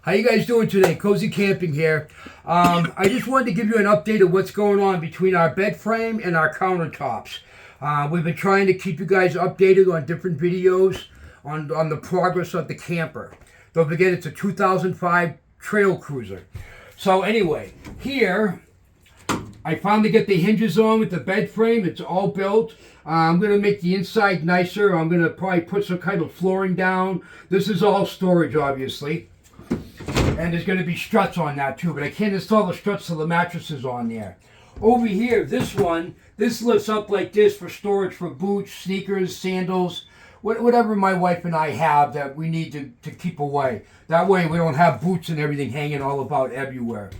How you guys doing today? Cozy Camping here. I just wanted to give you an update of what's going on between our bed frame and our countertops. We've been trying to keep you guys updated on different videos on the progress of the camper. Don't forget, it's a 2005 Trail Cruiser. So anyway, here I finally get the hinges on with the bed frame. It's all built. I'm going to make the inside nicer. I'm going to probably put some kind of flooring down. This is all storage, obviously. And there's going to be struts on that too, but I can't install the struts till the mattress is on there. Over here, this lifts up like this for storage for boots, sneakers, sandals, whatever my wife and I have that we need to keep away. That way we don't have boots and everything hanging all about everywhere.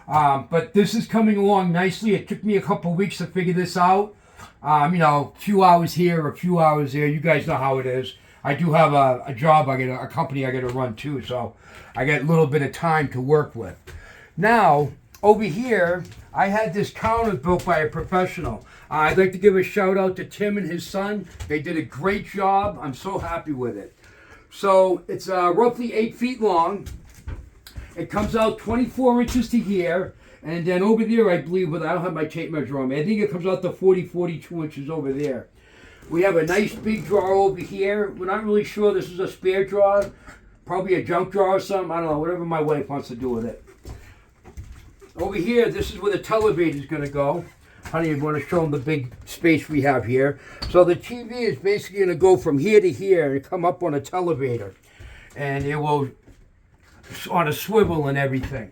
But this is coming along nicely. It took me a couple weeks to figure this out. A few hours here, a few hours there. You guys know how it is. I do have a job, a company I got to run too, so I get a little bit of time to work with. Now, over here, I had this counter built by a professional. I'd like to give a shout out to Tim and his son. They did a great job. I'm so happy with it. So it's roughly 8 feet long. It comes out 24 inches to here. And then over there, I believe, I don't have my tape measure on me. I think it comes out to 42 inches over there. We have a nice big drawer over here. We're not really sure this is a spare drawer. Probably a junk drawer or something. I don't know, whatever my wife wants to do with it. Over here, this is where the television is going to go. Honey, I want to show them the big space we have here. So the TV is basically going to go from here to here and come up on a televator. And it will, on a swivel and everything.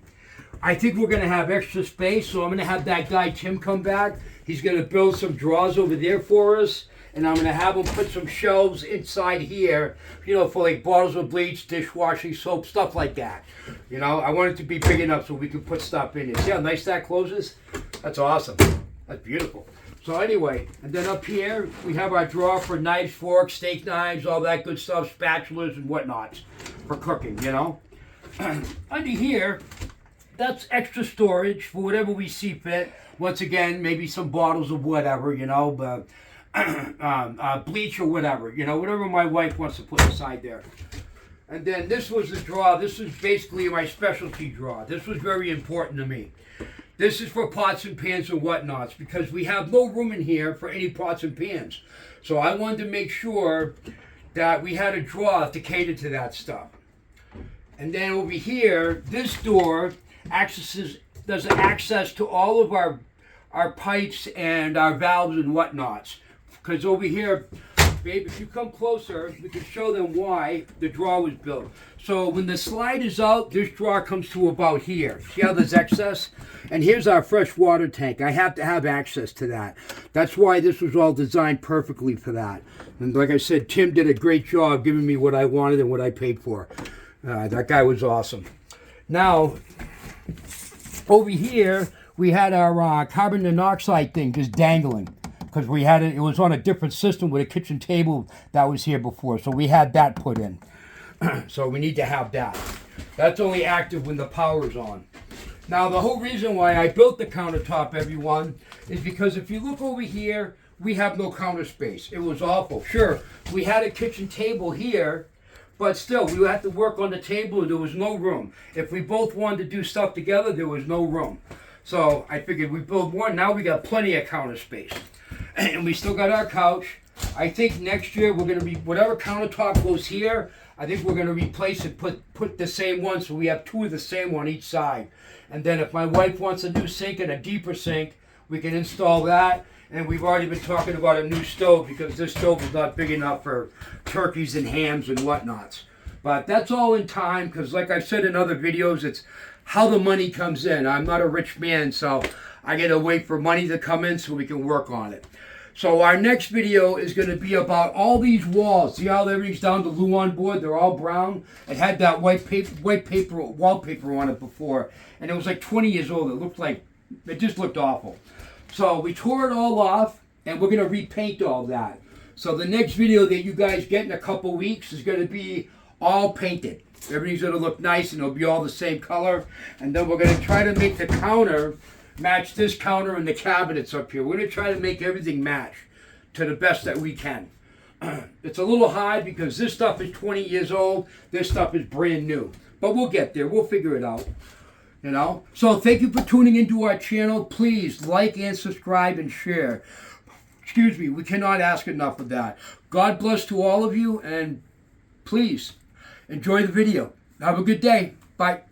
I think we're going to have extra space, so I'm going to have that guy Tim come back. He's going to build some drawers over there for us. And I'm going to have them put some shelves inside here, for like bottles of bleach, dishwashing soap, stuff like that. I want it to be big enough so we can put stuff in it. See how nice that closes? That's awesome. That's beautiful. So anyway, and then up here, we have our drawer for knives, forks, steak knives, all that good stuff, spatulas and whatnots for cooking, Under here, that's extra storage for whatever we see fit. Once again, maybe some bottles of whatever, but... bleach or whatever, whatever my wife wants to put inside there. And then this was the drawer. This is basically my specialty drawer. This was very important to me. This is for pots and pans and whatnots because we have no room in here for any pots and pans. So I wanted to make sure that we had a drawer to cater to that stuff. And then over here, this door does access to all of our pipes and our valves and whatnots. Because over here, babe, if you come closer, we can show them why the drawer was built. So when the slide is out, this drawer comes to about here. See how there's excess? And here's our fresh water tank. I have to have access to that. That's why this was all designed perfectly for that. And like I said, Tim did a great job giving me what I wanted and what I paid for. That guy was awesome. Now, over here, we had our carbon monoxide thing just dangling. Because we had it was on a different system with a kitchen table that was here before. So we had that put in. So we need to have that. That's only active when the power's on. Now the whole reason why I built the countertop, everyone, is because if you look over here, we have no counter space. It was awful. Sure, we had a kitchen table here, but still, we had to work on the table and there was no room. If we both wanted to do stuff together, there was no room. So I figured we build one, now we got plenty of counter space. And we still got our couch. I think next year we're going to be, whatever countertop goes here, I think we're going to replace it, put the same one so we have two of the same on each side. And then if my wife wants a new sink and a deeper sink, we can install that. And we've already been talking about a new stove because this stove is not big enough for turkeys and hams and whatnots. But that's all in time because like I've said in other videos, it's how the money comes in. I'm not a rich man, so I got to wait for money to come in so we can work on it. So our next video is going to be about all these walls. See how everything's down to Luan board? They're all brown. It had that white paper wallpaper on it before, and it was like 20 years old. It just looked awful. So we tore it all off, and we're going to repaint all that. So the next video that you guys get in a couple weeks is going to be all painted. Everything's going to look nice, and it'll be all the same color. And then we're going to try to make the counter match this counter and the cabinets up here. We're going to try to make everything match to the best that we can. It's a little high because this stuff is 20 years old. This stuff is brand new. But we'll get there. We'll figure it out. You know? So thank you for tuning into our channel. Please like and subscribe and share. Excuse me, we cannot ask enough of that. God bless to all of you, and please enjoy the video. Have a good day. Bye.